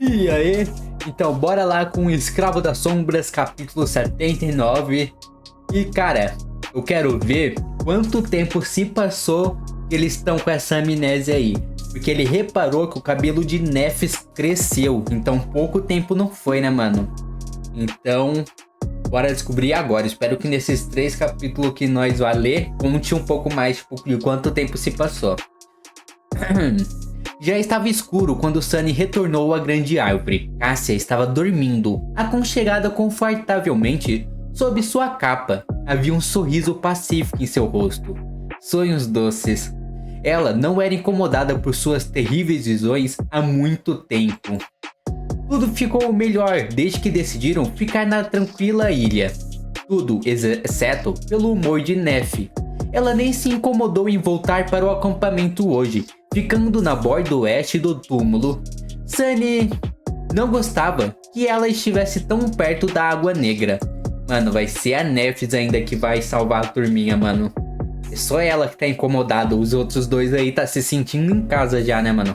E aí? Então bora lá com o Escravo das Sombras, capítulo 79. E cara, eu quero ver quanto tempo se passou que eles estão com essa amnésia aí. Porque ele reparou que o cabelo de Nefs cresceu. Então pouco tempo não foi, né, mano? Então, bora descobrir agora. Espero que nesses 3 capítulos que nós vai ler, conte um pouco mais tipo, de quanto tempo se passou. Já estava escuro quando Sunny retornou à grande árvore. Cássia estava dormindo, aconchegada confortavelmente sob sua capa. Havia um sorriso pacífico em seu rosto. Sonhos doces. Ela não era incomodada por suas terríveis visões há muito tempo. Tudo ficou melhor desde que decidiram ficar na tranquila ilha. Tudo exceto pelo humor de Nef. Ela nem se incomodou em voltar para o acampamento hoje, ficando na borda oeste do túmulo. Sunny não gostava que ela estivesse tão perto da água negra. Mano, vai ser a Nefs ainda que vai salvar a turminha, mano. É só ela que tá incomodada, os outros dois aí tá se sentindo em casa já, né, mano?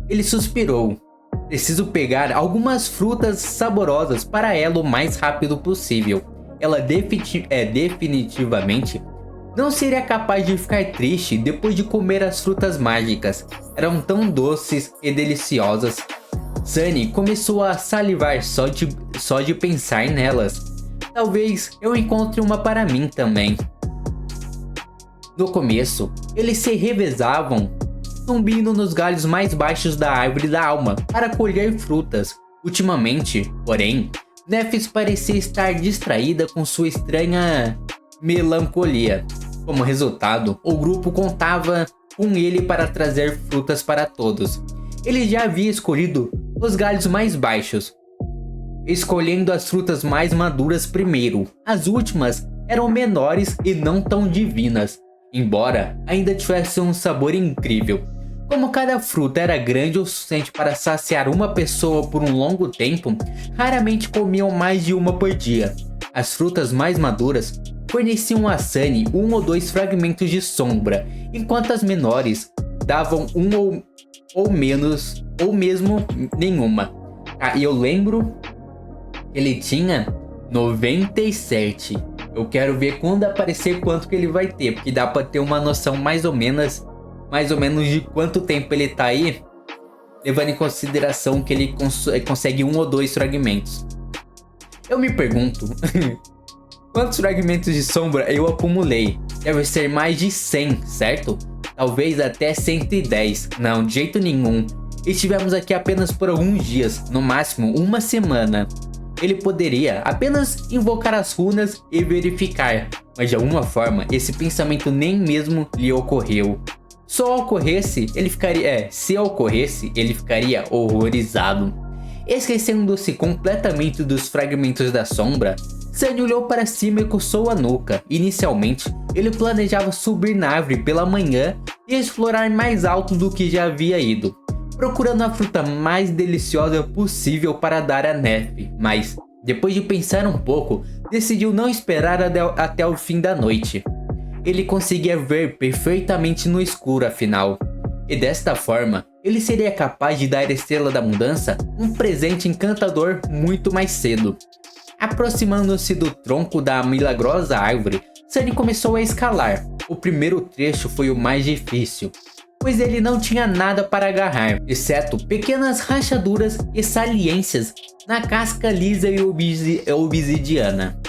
Ele suspirou. Preciso pegar algumas frutas saborosas para ela o mais rápido possível. Ela definitivamente não seria capaz de ficar triste depois de comer as frutas mágicas. Eram tão doces e deliciosas. Sunny começou a salivar só de pensar nelas. Talvez eu encontre uma para mim também. No começo, eles se revezavam, subindo nos galhos mais baixos da árvore da alma para colher frutas. Ultimamente, porém, Nefs parecia estar distraída com sua estranha melancolia. Como resultado, o grupo contava com ele para trazer frutas para todos. Ele já havia escolhido os galhos mais baixos, escolhendo as frutas mais maduras primeiro. As últimas eram menores e não tão divinas, embora ainda tivessem um sabor incrível. Como cada fruta era grande o suficiente para saciar uma pessoa por um longo tempo, raramente comiam mais de uma por dia. As frutas mais maduras forneciam a Sunny 1 ou 2 fragmentos de sombra, enquanto as menores davam um ou menos, ou mesmo nenhuma. Ah, e eu lembro que ele tinha 97. Eu quero ver quando aparecer quanto que ele vai ter, porque dá para ter uma noção mais ou menos de quanto tempo ele tá aí, levando em consideração que ele consegue 1 ou 2 fragmentos. Eu me pergunto, quantos fragmentos de sombra eu acumulei? Deve ser mais de 100, certo? Talvez até 110. Não, de jeito nenhum. Estivemos aqui apenas por alguns dias, no máximo uma semana. Ele poderia apenas invocar as runas e verificar, mas de alguma forma esse pensamento nem mesmo lhe ocorreu. Se ocorresse, ele ficaria horrorizado. Esquecendo-se completamente dos fragmentos da sombra, Sunny olhou para cima e coçou a nuca. Inicialmente, ele planejava subir na árvore pela manhã e explorar mais alto do que já havia ido, procurando a fruta mais deliciosa possível para dar a Nef, mas, depois de pensar um pouco, decidiu não esperar até o fim da noite. Ele conseguia ver perfeitamente no escuro afinal, e desta forma, ele seria capaz de dar à Estrela da Mudança um presente encantador muito mais cedo. Aproximando-se do tronco da milagrosa árvore, Sunny começou a escalar. O primeiro trecho foi o mais difícil, pois ele não tinha nada para agarrar, exceto pequenas rachaduras e saliências na casca lisa e obsidiana.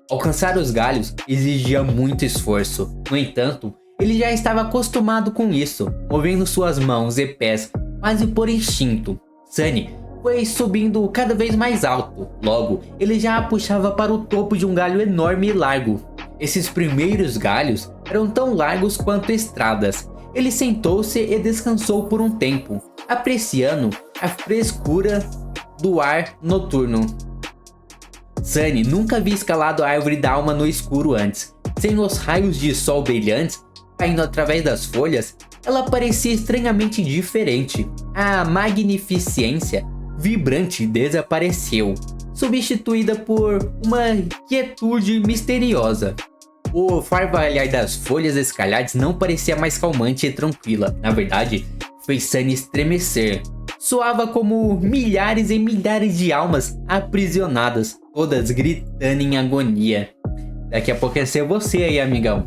Alcançar os galhos exigia muito esforço. No entanto, ele já estava acostumado com isso, movendo suas mãos e pés quase por instinto. Sunny foi subindo cada vez mais alto. Logo, ele já a puxava para o topo de um galho enorme e largo. Esses primeiros galhos eram tão largos quanto estradas. Ele sentou-se e descansou por um tempo, apreciando a frescura do ar noturno. Sunny nunca havia escalado a árvore da alma no escuro antes. Sem os raios de sol brilhantes caindo através das folhas, ela parecia estranhamente diferente. A magnificência vibrante desapareceu, substituída por uma quietude misteriosa. O farvalhar das folhas escalhadas não parecia mais calmante e tranquila. Na verdade, fez Sunny estremecer. soava como milhares e milhares de almas aprisionadas, todas gritando em agonia. Daqui a pouco é ser você aí, amigão.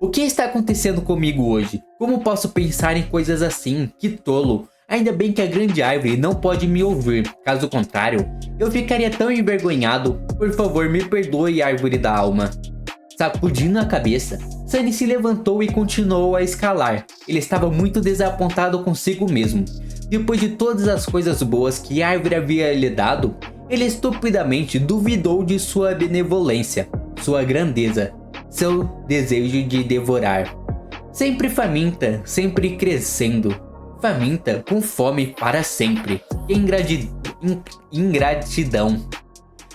O que está acontecendo comigo hoje? Como posso pensar em coisas assim? Que tolo! Ainda bem que a grande árvore não pode me ouvir, caso contrário, eu ficaria tão envergonhado. Por favor, me perdoe, árvore da alma. Sacudindo a cabeça, Sunny se levantou e continuou a escalar. Ele estava muito desapontado consigo mesmo. Depois de todas as coisas boas que a árvore havia lhe dado, ele estupidamente duvidou de sua benevolência, sua grandeza, seu desejo de devorar. Sempre faminta, sempre crescendo. Faminta, com fome para sempre. Ingratidão.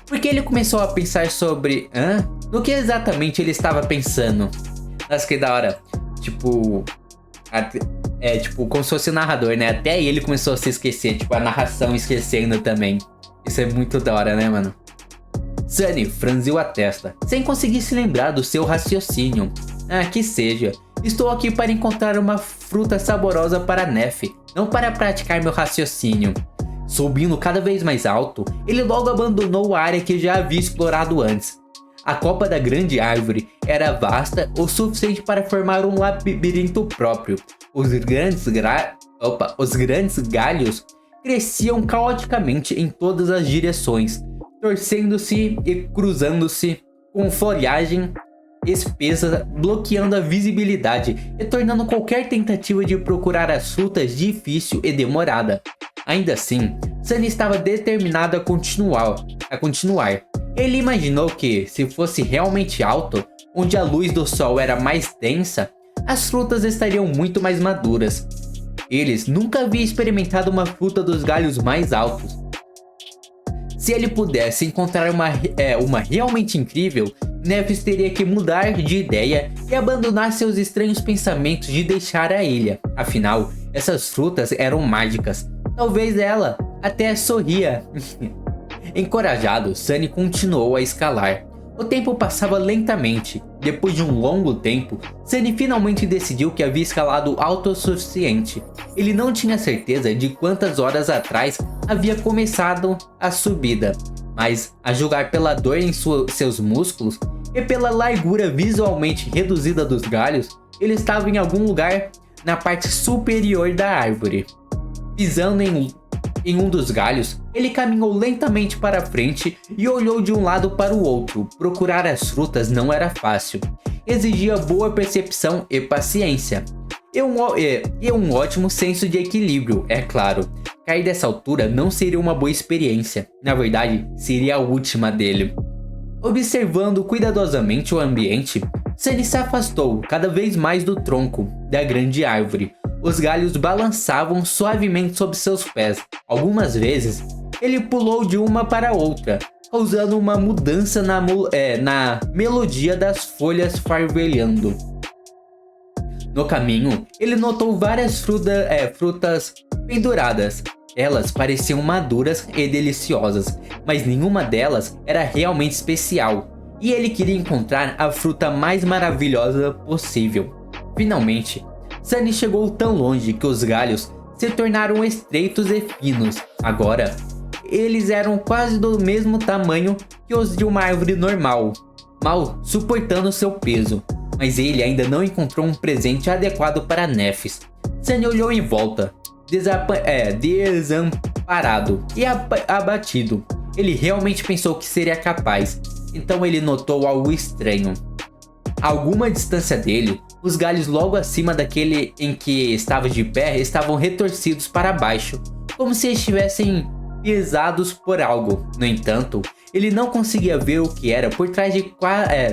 Porque ele começou a pensar sobre... No que exatamente ele estava pensando? Nossa, que da hora. Tipo, como se fosse o narrador, né? Até aí ele começou a se esquecer. Tipo, a narração esquecendo também. Isso é muito da hora, né, mano? Sunny franziu a testa, sem conseguir se lembrar do seu raciocínio. Que seja. Estou aqui para encontrar uma fruta saborosa para Nef, não para praticar meu raciocínio. Subindo cada vez mais alto, ele logo abandonou a área que já havia explorado antes. A copa da grande árvore era vasta o suficiente para formar um labirinto próprio. Os grandes galhos cresciam caoticamente em todas as direções, torcendo-se e cruzando-se com folhagem espessa, bloqueando a visibilidade e tornando qualquer tentativa de procurar as frutas difícil e demorada. Ainda assim, Sunny estava determinado a continuar. Ele imaginou que, se fosse realmente alto, onde a luz do sol era mais densa, as frutas estariam muito mais maduras. Eles nunca haviam experimentado uma fruta dos galhos mais altos. Se ele pudesse encontrar uma realmente incrível, Nefis teria que mudar de ideia e abandonar seus estranhos pensamentos de deixar a ilha. Afinal, essas frutas eram mágicas. Talvez ela até sorria. Encorajado, Sunny continuou a escalar. O tempo passava lentamente. Depois de um longo tempo, Sunny finalmente decidiu que havia escalado alto o suficiente. Ele não tinha certeza de quantas horas atrás havia começado a subida, mas, a julgar pela dor em seus músculos e pela largura visualmente reduzida dos galhos, ele estava em algum lugar na parte superior da árvore. Pisando em um dos galhos, ele caminhou lentamente para frente e olhou de um lado para o outro. Procurar as frutas não era fácil. Exigia boa percepção e paciência. E um ótimo senso de equilíbrio, é claro. Cair dessa altura não seria uma boa experiência. Na verdade, seria a última dele. Observando cuidadosamente o ambiente, Sunny se afastou cada vez mais do tronco da grande árvore. Os galhos balançavam suavemente sob seus pés. Algumas vezes, ele pulou de uma para outra, causando uma mudança na melodia das folhas farvelhando. No caminho, ele notou várias frutas penduradas. Elas pareciam maduras e deliciosas, mas nenhuma delas era realmente especial, e ele queria encontrar a fruta mais maravilhosa possível. Finalmente, Sunny chegou tão longe que os galhos se tornaram estreitos e finos. Agora, eles eram quase do mesmo tamanho que os de uma árvore normal, mal suportando seu peso. Mas ele ainda não encontrou um presente adequado para Nefis. Sunny olhou em volta, desamparado e abatido. Ele realmente pensou que seria capaz, então ele notou algo estranho. A alguma distância dele, os galhos logo acima daquele em que estava de pé estavam retorcidos para baixo, como se estivessem pesados por algo. No entanto, ele não conseguia ver o que era por trás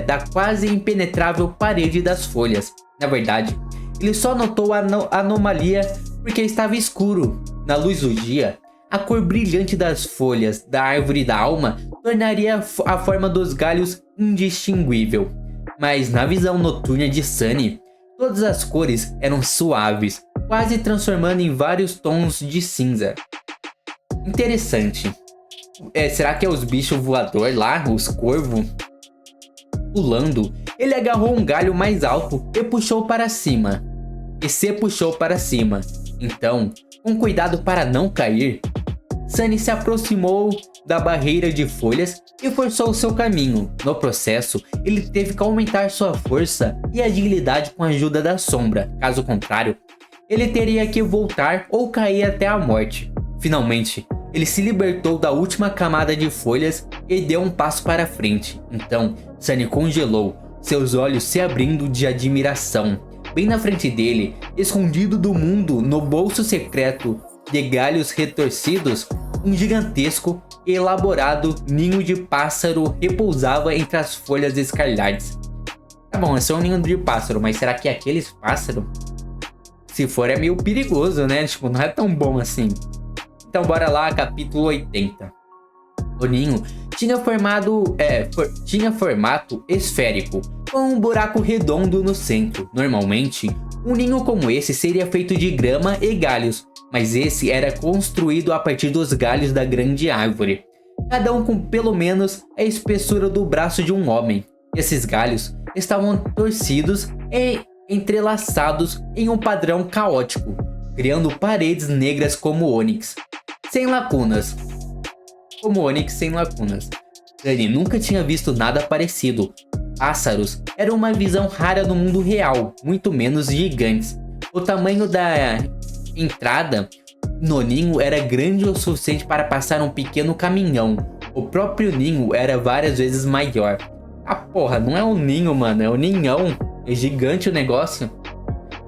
da quase impenetrável parede das folhas. Na verdade, ele só notou a anomalia porque estava escuro. Na luz do dia, a cor brilhante das folhas da árvore da alma tornaria a forma dos galhos indistinguível. Mas na visão noturna de Sunny, todas as cores eram suaves, quase transformando em vários tons de cinza. Interessante. Será que é os bichos voadores lá, os corvos? Pulando, ele agarrou um galho mais alto e puxou para cima. Então, Com cuidado para não cair, Sunny se aproximou da barreira de folhas e forçou seu caminho. No processo, ele teve que aumentar sua força e agilidade com a ajuda da sombra. Caso contrário, ele teria que voltar ou cair até a morte. Finalmente, ele se libertou da última camada de folhas e deu um passo para frente. Então, Sunny congelou, seus olhos se abrindo de admiração. Bem na frente dele, escondido do mundo no bolso secreto de galhos retorcidos, um gigantesco e elaborado ninho de pássaro repousava entre as folhas escarlates. Tá bom, esse é um ninho de pássaro, mas será que é aqueles pássaros? Se for, é meio perigoso, né? Tipo, não é tão bom assim. Então bora lá, capítulo 80. O ninho tinha formato esférico, com um buraco redondo no centro. Normalmente, um ninho como esse seria feito de grama e galhos, mas esse era construído a partir dos galhos da grande árvore, cada um com pelo menos a espessura do braço de um homem. Esses galhos estavam torcidos e entrelaçados em um padrão caótico, criando paredes negras como ônix, sem lacunas. Sunny nunca tinha visto nada parecido. Pássaros eram uma visão rara no mundo real, muito menos gigantes. O tamanho da entrada no ninho era grande o suficiente para passar um pequeno caminhão. O próprio ninho era várias vezes maior. Ah, porra, não é um ninho, mano, é um ninhão. É gigante o negócio.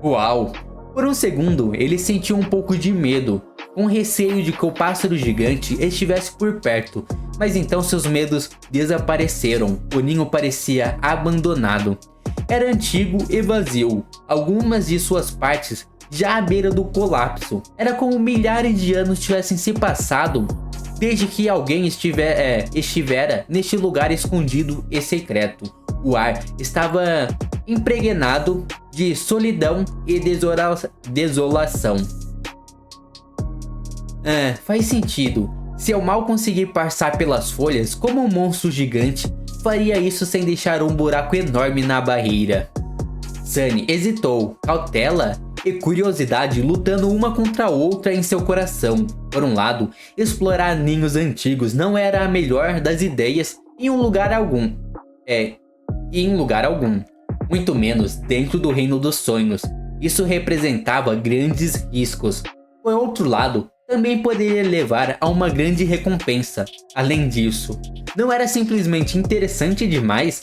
Uau! Por um segundo, ele sentiu um pouco de medo, com receio de que o pássaro gigante estivesse por perto. Mas então seus medos desapareceram. O ninho parecia abandonado. Era antigo e vazio. Algumas de suas partes já à beira do colapso. Era como milhares de anos tivessem se passado desde que alguém estivera neste lugar escondido e secreto. O ar estava impregnado de solidão e desolação. Faz sentido. Se eu mal conseguir passar pelas folhas como um monstro gigante, faria isso sem deixar um buraco enorme na barreira. Sunny hesitou, cautela e curiosidade lutando uma contra a outra em seu coração. Por um lado, explorar ninhos antigos não era a melhor das ideias em lugar algum, muito menos dentro do reino dos sonhos. Isso representava grandes riscos. Por outro lado, também poderia levar a uma grande recompensa. Além disso, não era simplesmente interessante demais?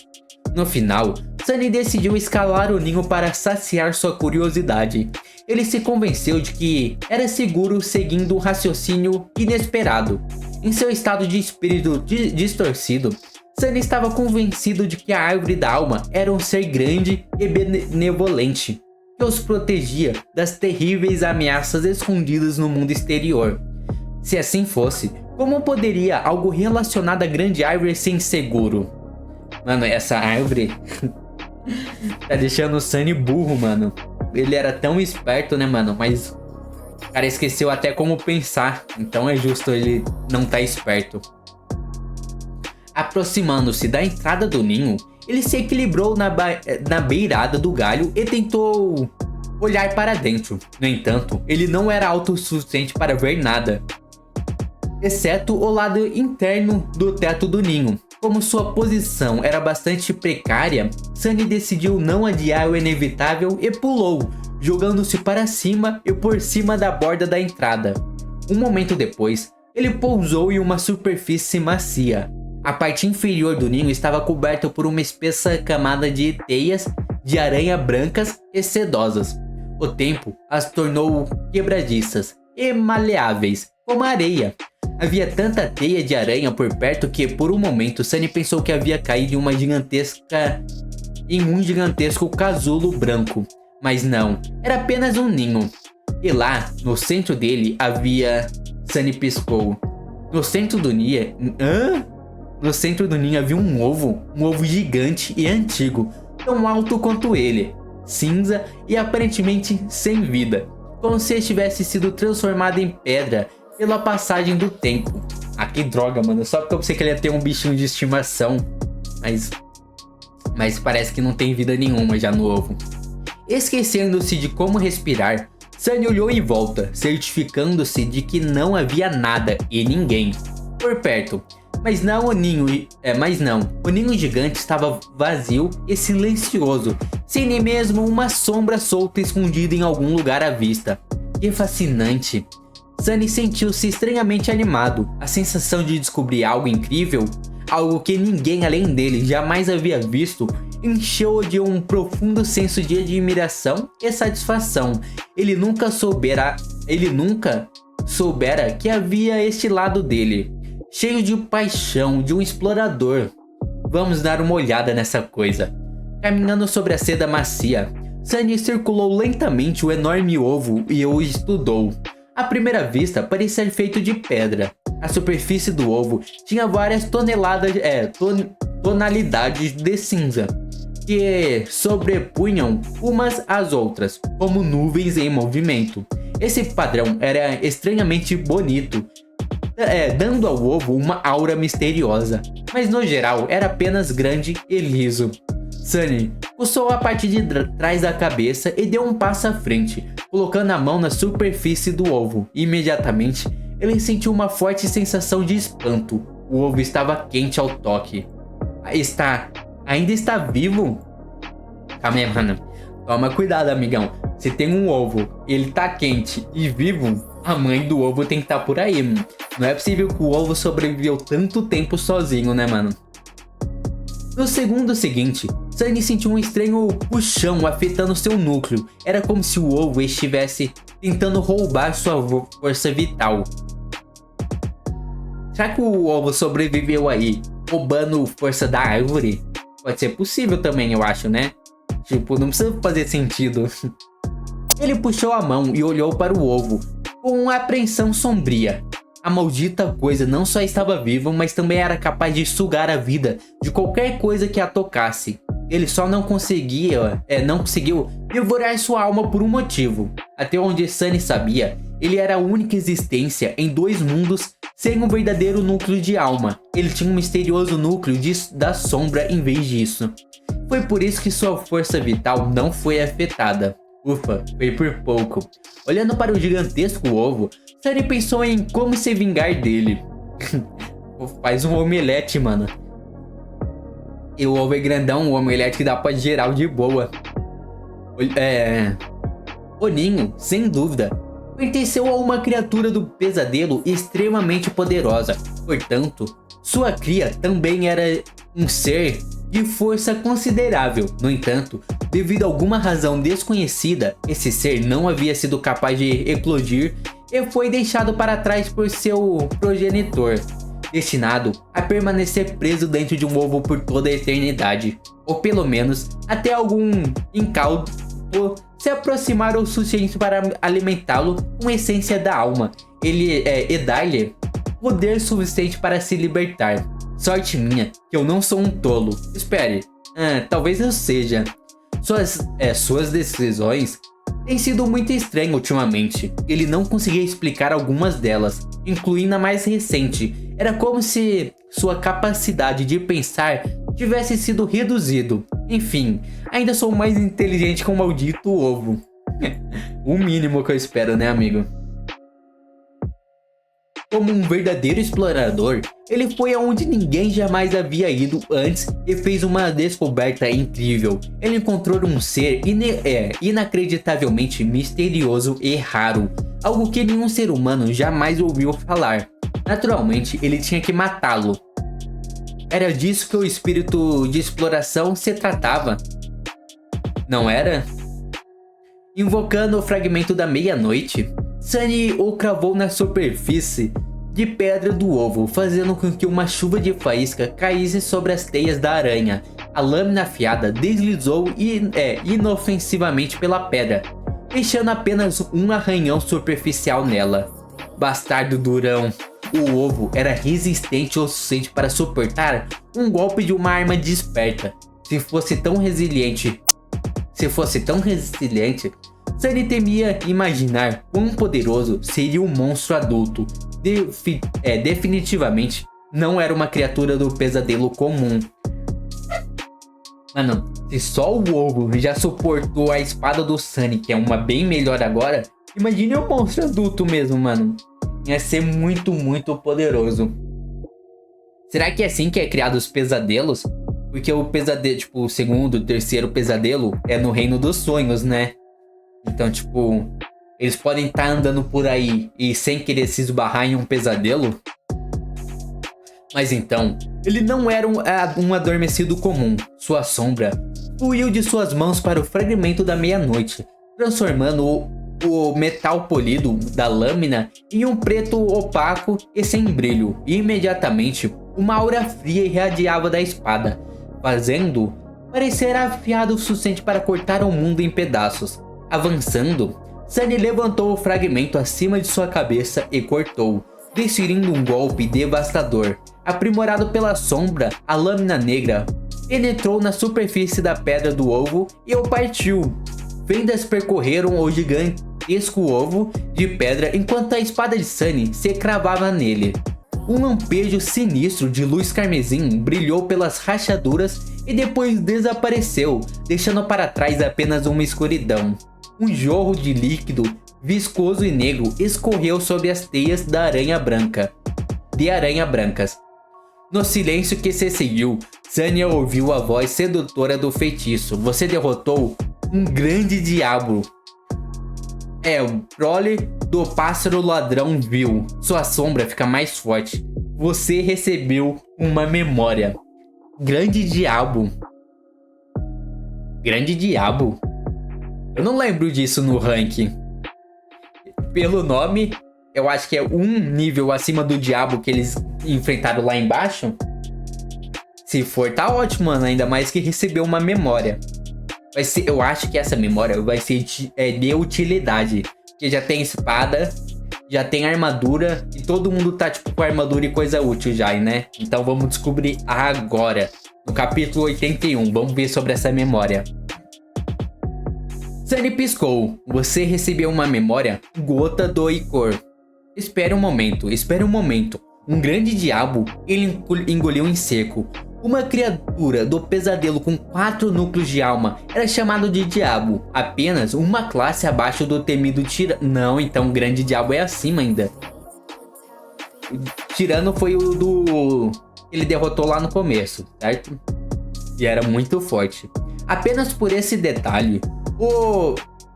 No final, Sunny decidiu escalar o ninho para saciar sua curiosidade. Ele se convenceu de que era seguro seguindo um raciocínio inesperado. Em seu estado de espírito distorcido, Sunny estava convencido de que a árvore da alma era um ser grande e benevolente, que os protegia das terríveis ameaças escondidas no mundo exterior. Se assim fosse, como poderia algo relacionado à grande árvore ser inseguro? Mano, essa árvore tá deixando o Sunny burro, mano. Ele era tão esperto, né, mano? Mas o cara esqueceu até como pensar. Então é justo ele não tá esperto. Aproximando-se da entrada do ninho, ele se equilibrou na beirada do galho e tentou olhar para dentro. No entanto, ele não era alto o suficiente para ver nada, exceto o lado interno do teto do ninho. Como sua posição era bastante precária, Sunny decidiu não adiar o inevitável e pulou, jogando-se para cima e por cima da borda da entrada. Um momento depois, ele pousou em uma superfície macia. A parte inferior do ninho estava coberta por uma espessa camada de teias de aranha brancas e sedosas. O tempo as tornou quebradiças e maleáveis, como a areia. Havia tanta teia de aranha por perto que, por um momento, Sunny pensou que havia caído em um gigantesco casulo branco. Mas não, era apenas um ninho. E lá, no centro dele, havia... Sunny piscou. No centro do ninho... No centro do ninho havia um ovo gigante e antigo, tão alto quanto ele, cinza e aparentemente sem vida, como se estivesse sido transformado em pedra pela passagem do tempo. Ah, que droga, mano, só porque eu pensei que ele ia ter um bichinho de estimação, mas parece que não tem vida nenhuma já no ovo. Esquecendo-se de como respirar, Sunny olhou em volta, certificando-se de que não havia nada e ninguém por perto. Mas não, o ninho gigante estava vazio e silencioso, sem nem mesmo uma sombra solta escondida em algum lugar à vista. Que fascinante! Sunny sentiu-se estranhamente animado. A sensação de descobrir algo incrível, algo que ninguém além dele jamais havia visto, encheu-o de um profundo senso de admiração e satisfação. Ele nunca soubera que havia este lado dele, cheio de paixão, de um explorador. Vamos dar uma olhada nessa coisa. Caminhando sobre a seda macia, Sunny circulou lentamente o enorme ovo e o estudou. À primeira vista, parecia feito de pedra. A superfície do ovo tinha várias tonalidades de cinza, que sobrepunham umas às outras, como nuvens em movimento. Esse padrão era estranhamente bonito, dando ao ovo uma aura misteriosa, mas no geral era apenas grande e liso. Sunny puxou a parte de trás da cabeça e deu um passo à frente, colocando a mão na superfície do ovo. Imediatamente, ele sentiu uma forte sensação de espanto. O ovo estava quente ao toque. Ainda está vivo? Calma aí, mano. Toma cuidado, amigão. Se tem um ovo, ele tá quente e vivo, a mãe do ovo tem que estar por aí, mano. Não é possível que o ovo sobreviveu tanto tempo sozinho, né, mano? No segundo seguinte, Sunny sentiu um estranho puxão afetando seu núcleo. Era como se o ovo estivesse tentando roubar sua força vital. Será que o ovo sobreviveu aí, roubando força da árvore? Pode ser possível também, eu acho, né? Tipo, não precisa fazer sentido. Ele puxou a mão e olhou para o ovo, com uma apreensão sombria. A maldita coisa não só estava viva, mas também era capaz de sugar a vida de qualquer coisa que a tocasse. Ele só não conseguiu devorar sua alma por um motivo. Até onde Sunny sabia, ele era a única existência em dois mundos sem um verdadeiro núcleo de alma. Ele tinha um misterioso núcleo da sombra em vez disso. Foi por isso que sua força vital não foi afetada. Ufa, foi por pouco. Olhando para o gigantesco ovo, Sunny pensou em como se vingar dele. Faz um omelete, mano. E o ovo é grandão, um omelete que dá pra geral de boa. O ninho, sem dúvida, pertenceu a uma criatura do pesadelo extremamente poderosa. Portanto, sua cria também era um ser de força considerável. No entanto, devido a alguma razão desconhecida, esse ser não havia sido capaz de eclodir e foi deixado para trás por seu progenitor, destinado a permanecer preso dentro de um ovo por toda a eternidade, ou pelo menos até algum incauto se aproximar o suficiente para alimentá-lo com a essência da alma e dar-lhe poder suficiente para se libertar. Sorte minha que eu não sou um tolo. Espere, talvez eu seja. Suas decisões têm sido muito estranhas ultimamente. Ele não conseguia explicar algumas delas, incluindo a mais recente. Era como se sua capacidade de pensar tivesse sido reduzido. Enfim, ainda sou mais inteligente que um maldito ovo. O mínimo que eu espero, né, amigo? Como um verdadeiro explorador, ele foi aonde ninguém jamais havia ido antes e fez uma descoberta incrível. Ele encontrou um ser inacreditavelmente misterioso e raro, algo que nenhum ser humano jamais ouviu falar. Naturalmente, ele tinha que matá-lo. Era disso que o espírito de exploração se tratava, não era? Invocando o fragmento da meia-noite, Sunny o cravou na superfície de pedra do ovo, fazendo com que uma chuva de faísca caísse sobre as teias da aranha. A lâmina afiada deslizou inofensivamente pela pedra, deixando apenas um arranhão superficial nela. Bastardo durão. O ovo era resistente o suficiente para suportar um golpe de uma arma desperta. Se fosse tão resiliente, Sunny temia imaginar quão poderoso seria o monstro adulto. Definitivamente não era uma criatura do pesadelo comum. Mano, se só o ovo já suportou a espada do Sunny, que é uma bem melhor agora, Imagine um monstro adulto mesmo, mano. Ia ser muito, muito poderoso. Será que é assim que é criado os pesadelos? Porque o pesadelo, tipo, o segundo, o terceiro pesadelo é no reino dos sonhos, né? Então, tipo, eles podem estar andando por aí e sem querer se esbarrar em um pesadelo. Mas então, ele não era um adormecido comum. Sua sombra fluiu de suas mãos para o fragmento da meia-noite, transformando o metal polido da lâmina em um preto opaco e sem brilho. E imediatamente, uma aura fria irradiava da espada, fazendo parecer afiado o suficiente para cortar o mundo em pedaços. Avançando, Sunny levantou o fragmento acima de sua cabeça e cortou, desferindo um golpe devastador. Aprimorado pela sombra, a lâmina negra penetrou na superfície da pedra do ovo e o partiu. Fendas percorreram o gigantesco ovo de pedra enquanto a espada de Sunny se cravava nele. Um lampejo sinistro de luz carmesim brilhou pelas rachaduras e depois desapareceu, deixando para trás apenas uma escuridão. Um jorro de líquido viscoso e negro escorreu sobre as teias da aranha branca. Brancas. No silêncio que se seguiu, Sunny ouviu a voz sedutora do feitiço. Você derrotou um grande diabo. O prole do pássaro ladrão vil. Sua sombra fica mais forte. Você recebeu uma memória. Grande diabo. Grande diabo? Eu não lembro disso no ranking. Pelo nome, eu acho que é um nível acima do diabo que eles enfrentaram lá embaixo. Se for, tá ótimo, mano. Ainda mais que recebeu uma memória. Eu acho que essa memória vai ser de utilidade. Porque já tem espada, já tem armadura. E todo mundo tá tipo com armadura e coisa útil já, né? Então vamos descobrir agora. No capítulo 81, vamos ver sobre essa memória. Sunny piscou. Você recebeu uma memória, gota do icor. Espere um momento. Um grande diabo, ele engoliu em seco. Uma criatura do pesadelo com 4 núcleos de alma era chamado de diabo. Apenas uma classe abaixo do temido tirano. Não, então o grande diabo é acima ainda. O tirano foi o do... ele derrotou lá no começo, certo? E era muito forte. Apenas por esse detalhe, o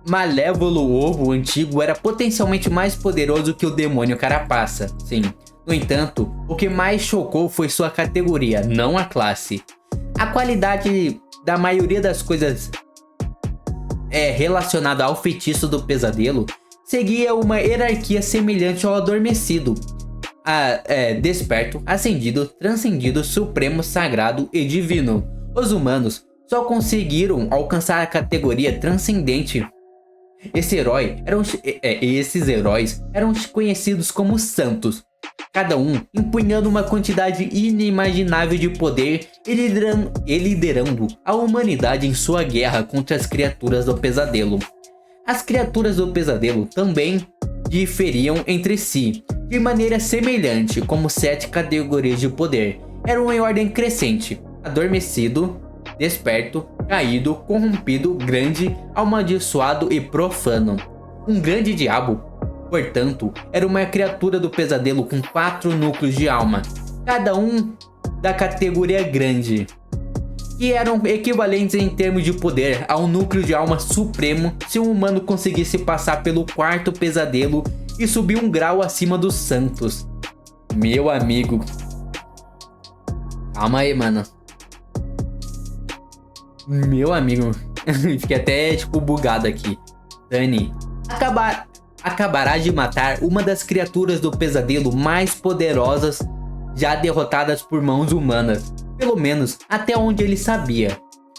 malévolo ovo antigo era potencialmente mais poderoso que o demônio carapaça. Sim. No entanto, o que mais chocou foi sua categoria, não a classe. A qualidade da maioria das coisas relacionada ao feitiço do pesadelo seguia uma hierarquia semelhante ao adormecido, desperto, ascendido, transcendido, supremo, sagrado e divino. Os humanos só conseguiram alcançar a categoria transcendente. Esses heróis eram conhecidos como santos, cada um empunhando uma quantidade inimaginável de poder e liderando a humanidade em sua guerra contra as criaturas do pesadelo. As criaturas do pesadelo também diferiam entre si, de maneira semelhante, como 7 categorias de poder. Eram em ordem crescente: adormecido, desperto, caído, corrompido, grande, amaldiçoado e profano. Um grande diabo, portanto, era uma criatura do pesadelo com 4 núcleos de alma, cada um da categoria grande, que eram equivalentes em termos de poder a um núcleo de alma supremo se um humano conseguisse passar pelo 4º pesadelo e subir um grau acima dos santos. Meu amigo. Calma aí, mano. Meu amigo. Fiquei até tipo bugado aqui. Sunny acabará de matar uma das criaturas do pesadelo mais poderosas já derrotadas por mãos humanas, pelo menos até onde ele sabia.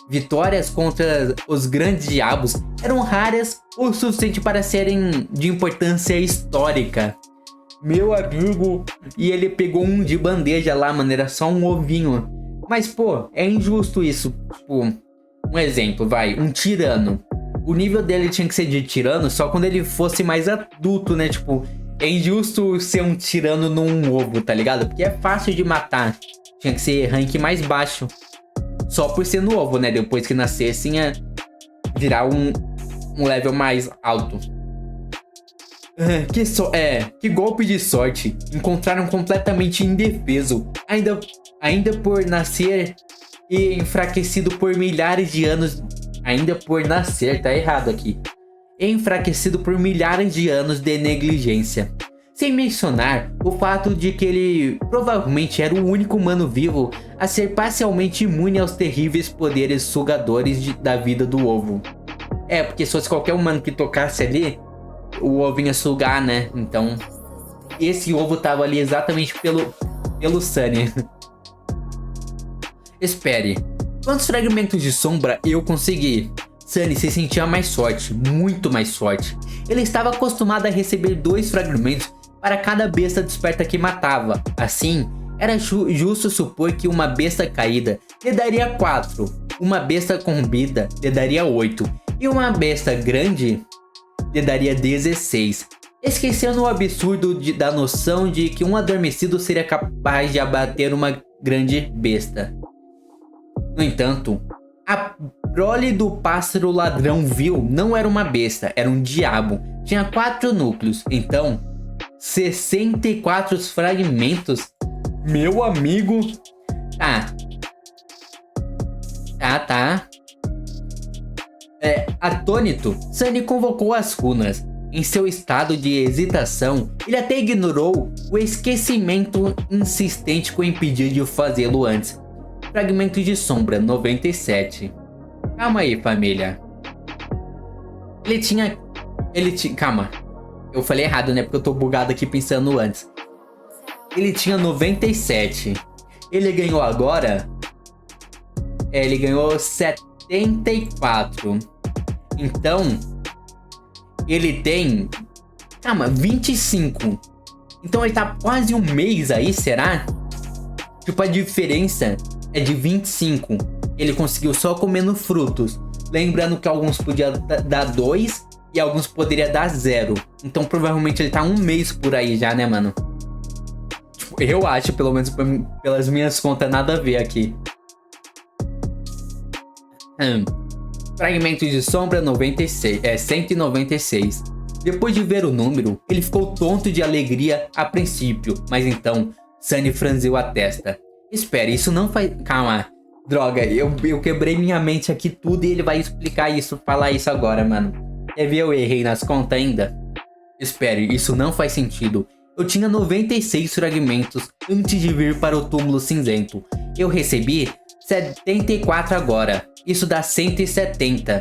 Vitórias contra os grandes diabos eram raras o suficiente para serem de importância histórica. Meu amigo, e ele pegou um de bandeja lá, mano, era só um ovinho. Mas pô, é injusto isso. Tipo, um exemplo, um tirano. O nível dele tinha que ser de tirano só quando ele fosse mais adulto, né? Tipo, é injusto ser um tirano num ovo, tá ligado? Porque é fácil de matar. Tinha que ser rank mais baixo. Só por ser no ovo, né? Depois que nascesse, ia virar um level mais alto. Que golpe de sorte. Encontraram completamente indefeso. Ainda por nascer e enfraquecido por milhares de anos. Ainda por nascer, tá errado aqui. Enfraquecido por milhares de anos de negligência. Sem mencionar o fato de que ele provavelmente era o único humano vivo a ser parcialmente imune aos terríveis poderes sugadores da vida do ovo. Porque se fosse qualquer humano que tocasse ali, o ovo ia sugar, né? Então, esse ovo tava ali exatamente pelo Sunny. Espere, quantos fragmentos de sombra eu consegui? Sunny se sentia mais forte, muito mais forte. Ele estava acostumado a receber 2 fragmentos para cada besta desperta que matava. Assim, era justo supor que uma besta caída lhe daria 4, uma besta com vida lhe daria 8 e uma besta grande lhe daria 16. Esquecendo o absurdo da noção de que um adormecido seria capaz de abater uma grande besta. No entanto, a prole do pássaro ladrão vil não era uma besta, era um diabo. Tinha 4 núcleos, então 64 fragmentos. Meu amigo. Tá. Atônito, Sunny convocou as runas. Em seu estado de hesitação, ele até ignorou o esquecimento insistente que o impediu de fazê-lo antes. Fragmento de sombra 97. Calma aí, família. Calma. Eu falei errado, né? Porque eu tô bugado aqui pensando antes. Ele tinha 97. Ele ganhou agora. Ele ganhou 74. Então, ele tem... Calma, 25. Então ele tá quase um mês aí, será? Tipo, a diferença é de 25. Ele conseguiu só comendo frutos. Lembrando que alguns podiam dar 2 e alguns poderiam dar 0. Então provavelmente ele tá um mês por aí já, né, mano? Tipo, eu acho, pelo menos pelas minhas contas, nada a ver aqui. Fragmento de sombra 196. Depois de ver o número, ele ficou tonto de alegria a princípio, mas então Sunny franziu a testa. Espere, isso não faz... Calma. Droga, eu quebrei minha mente aqui tudo e ele vai explicar isso, falar isso agora, mano. Quer ver, eu errei nas contas ainda? Espere, isso não faz sentido. Eu tinha 96 fragmentos antes de vir para o túmulo cinzento. Eu recebi 74 agora. Isso dá 170.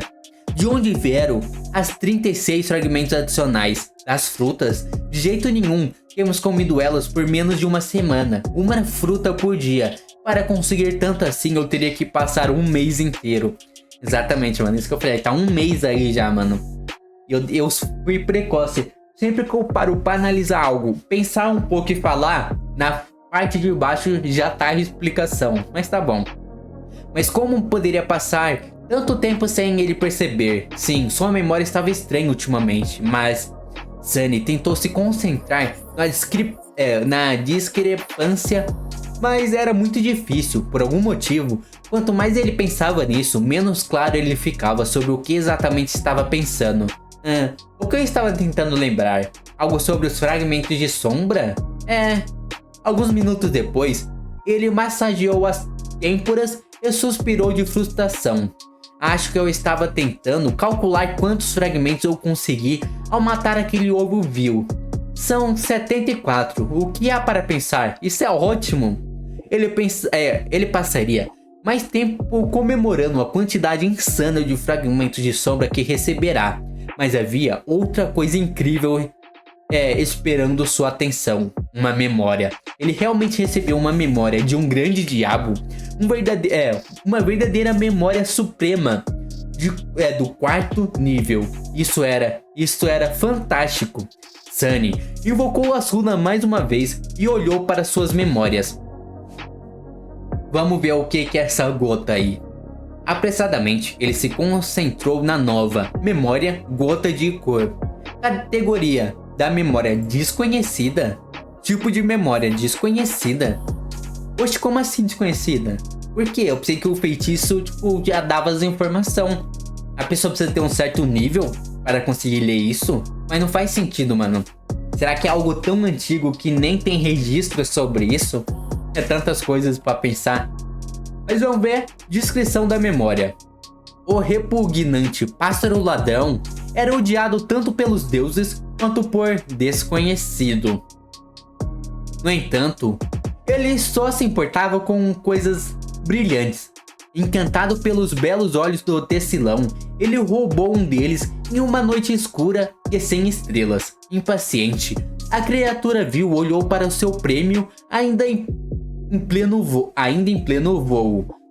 De onde vieram as 36 fragmentos adicionais? Das frutas? De jeito nenhum. Temos comido elas por menos de uma semana. Uma fruta por dia. Para conseguir tanto assim, eu teria que passar um mês inteiro. Exatamente, mano. Isso que eu falei. Tá um mês aí já, mano. Eu fui precoce. Sempre que eu paro para analisar algo, pensar um pouco e falar, na parte de baixo já tá a explicação. Mas tá bom. Mas como poderia passar tanto tempo sem ele perceber? Sim, sua memória estava estranha ultimamente, mas Sunny tentou se concentrar na discrepância, mas era muito difícil, por algum motivo. Quanto mais ele pensava nisso, menos claro ele ficava sobre o que exatamente estava pensando. O que eu estava tentando lembrar? Algo sobre os fragmentos de sombra? Alguns minutos depois, ele massageou as têmporas e suspirou de frustração. Acho que eu estava tentando calcular quantos fragmentos eu consegui ao matar aquele ovo vil. São 74, o que há para pensar? Isso é ótimo! Ele passaria mais tempo comemorando a quantidade insana de fragmentos de sombra que receberá. Mas havia outra coisa incrível esperando sua atenção. Uma memória. Ele realmente recebeu uma memória de um grande diabo. Uma verdadeira memória suprema do 4º nível. Isso era fantástico. Sunny invocou a runas mais uma vez e olhou para suas memórias. Vamos ver o que é essa gota aí. Apressadamente, ele se concentrou na nova memória gota de cor. Categoria da memória desconhecida? Tipo de memória desconhecida? Oxe, como assim desconhecida? Por quê? Eu pensei que o feitiço já dava as informações. A pessoa precisa ter um certo nível para conseguir ler isso? Mas não faz sentido, mano. Será que é algo tão antigo que nem tem registro sobre isso? É tantas coisas para pensar. Mas vamos ver. Descrição da memória. O repugnante pássaro ladrão era odiado tanto pelos deuses quanto por desconhecido. No entanto, ele só se importava com coisas brilhantes. Encantado pelos belos olhos do Tecilão, ele roubou um deles em uma noite escura e sem estrelas. Impaciente, a criatura vil olhou para o seu prêmio ainda em pleno voo.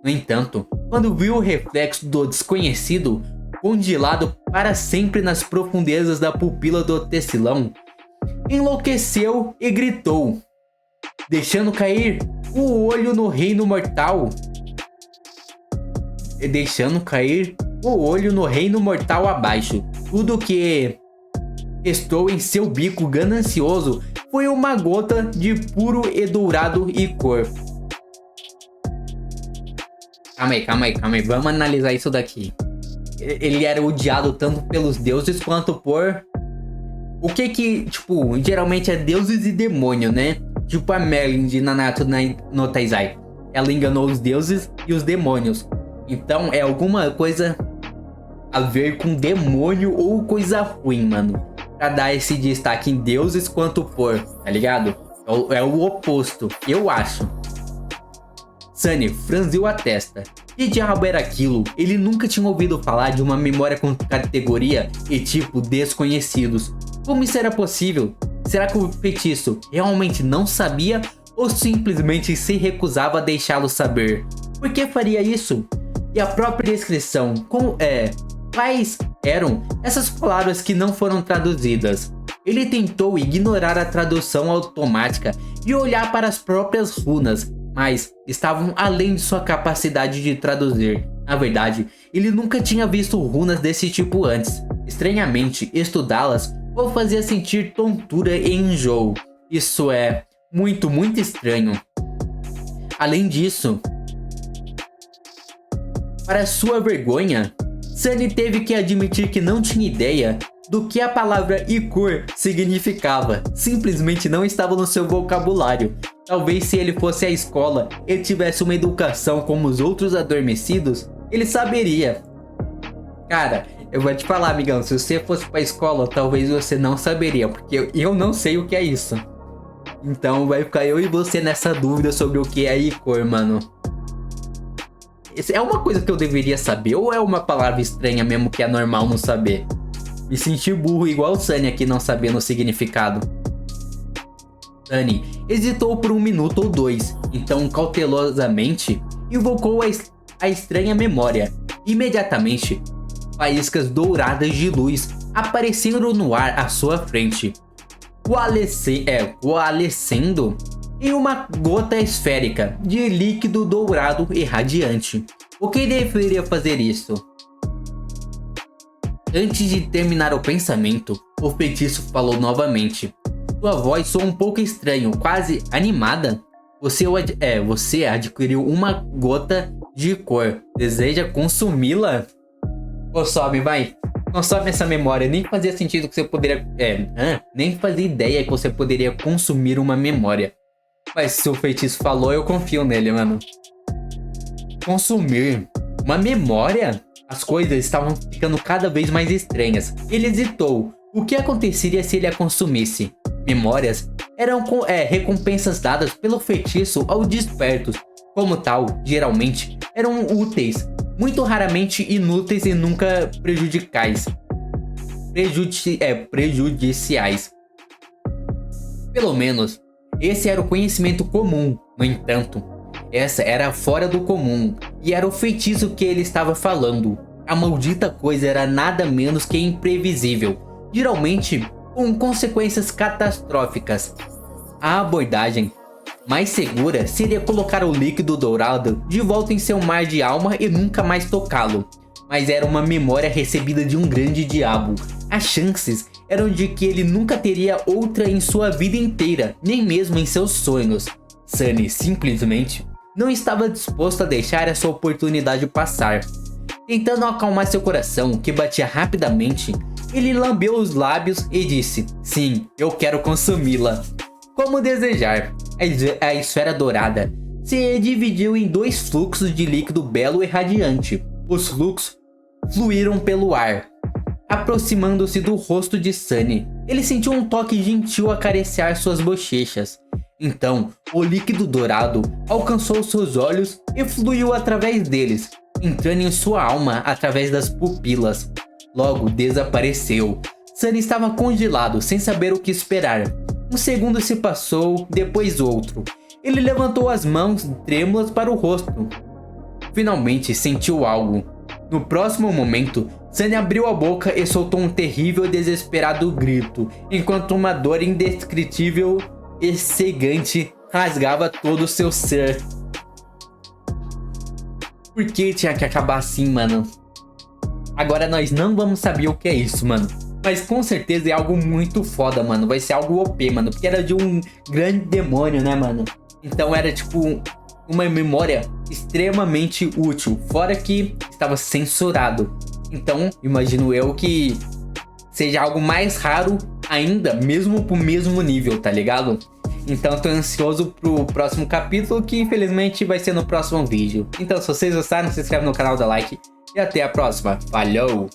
No entanto, quando viu o reflexo do desconhecido, congelado para sempre nas profundezas da pupila do Tecilão, enlouqueceu e gritou, deixando cair o olho no reino mortal. Abaixo. Tudo que restou em seu bico ganancioso foi uma gota de puro e dourado icor. Calma aí. Vamos analisar isso daqui. Ele era odiado tanto pelos deuses quanto por... O que, tipo, geralmente é deuses e demônio, né? Tipo a Merlin de Nanatsu no Taizai. Ela enganou os deuses e os demônios. Então é alguma coisa a ver com demônio ou coisa ruim, mano. Pra dar esse destaque em deuses quanto por, tá ligado? É o oposto, eu acho. Sunny franziu a testa. Que diabo era aquilo? Ele nunca tinha ouvido falar de uma memória com categoria e tipo desconhecidos. Como isso era possível? Será que o feitiço realmente não sabia ou simplesmente se recusava a deixá-lo saber? Por que faria isso? E a própria descrição, quais eram essas palavras que não foram traduzidas? Ele tentou ignorar a tradução automática e olhar para as próprias runas, mas estavam além de sua capacidade de traduzir. Na verdade, ele nunca tinha visto runas desse tipo antes. Estranhamente, estudá-las o fazia sentir tontura e enjoo. Isso é muito estranho. Além disso, para sua vergonha, Sunny teve que admitir que não tinha ideia do que a palavra Icor significava. Simplesmente não estava no seu vocabulário. Talvez se ele fosse à escola e tivesse uma educação como os outros adormecidos, ele saberia. Cara, eu vou te falar, amigão, se você fosse pra escola, talvez você não saberia, porque eu não sei o que é isso. Então vai ficar eu e você nessa dúvida sobre o que é Icor, mano. É uma coisa que eu deveria saber ou é uma palavra estranha mesmo que é normal não saber? Me senti burro igual o Sunny aqui não sabendo o significado. Sunny hesitou por 1 minuto ou 2, então cautelosamente invocou a estranha memória. Imediatamente, faíscas douradas de luz apareceram no ar à sua frente, coalescendo em uma gota esférica de líquido dourado e radiante. O que deveria fazer isso? Antes de terminar o pensamento, o feitiço falou novamente. Sua voz soou um pouco estranho, quase animada. Você adquiriu uma gota de cor. Deseja consumi-la? Consome, vai. Consome essa memória. Nem fazia sentido que você poderia... nem fazia ideia que você poderia consumir uma memória. Mas se o feitiço falou, eu confio nele, mano. Consumir uma memória? As coisas estavam ficando cada vez mais estranhas. Ele hesitou. O que aconteceria se ele a consumisse? Memórias eram recompensas dadas pelo feitiço aos despertos. Como tal, geralmente eram úteis, muito raramente inúteis e nunca prejudiciais. Pelo menos, esse era o conhecimento comum. No entanto, essa era fora do comum, e era o feitiço que ele estava falando. A maldita coisa era nada menos que imprevisível, geralmente com consequências catastróficas. A abordagem mais segura seria colocar o líquido dourado de volta em seu mar de alma e nunca mais tocá-lo. Mas era uma memória recebida de um grande diabo. As chances eram de que ele nunca teria outra em sua vida inteira, nem mesmo em seus sonhos. Sunny simplesmente não estava disposto a deixar essa oportunidade passar. Tentando acalmar seu coração, que batia rapidamente, Ele lambeu os lábios e disse: sim, eu quero consumi-la. Como desejar. A esfera dourada se dividiu em 2 fluxos de líquido belo e radiante. Os fluxos fluíram pelo ar, aproximando-se do rosto de Sunny. Ele sentiu um toque gentil acariciar suas bochechas. Então, o líquido dourado alcançou seus olhos e fluiu através deles, entrando em sua alma através das pupilas. Logo desapareceu. Sunny estava congelado, sem saber o que esperar. Um segundo se passou, depois outro. Ele levantou as mãos trêmulas para o rosto. Finalmente sentiu algo. No próximo momento, Sunny abriu a boca e soltou um terrível e desesperado grito, enquanto uma dor indescritível e cegante rasgava todo o seu ser. Por que tinha que acabar assim, mano? Agora nós não vamos saber o que é isso, mano. Mas com certeza é algo muito foda, mano. Vai ser algo OP, mano. Porque era de um grande demônio, né, mano? Então era tipo uma memória extremamente útil. Fora que estava censurado. Então imagino eu que seja algo mais raro ainda, mesmo pro mesmo nível, tá ligado? Então tô ansioso pro próximo capítulo, que infelizmente vai ser no próximo vídeo. Então se vocês gostaram, se inscreve no canal, dá like. E até a próxima. Falou!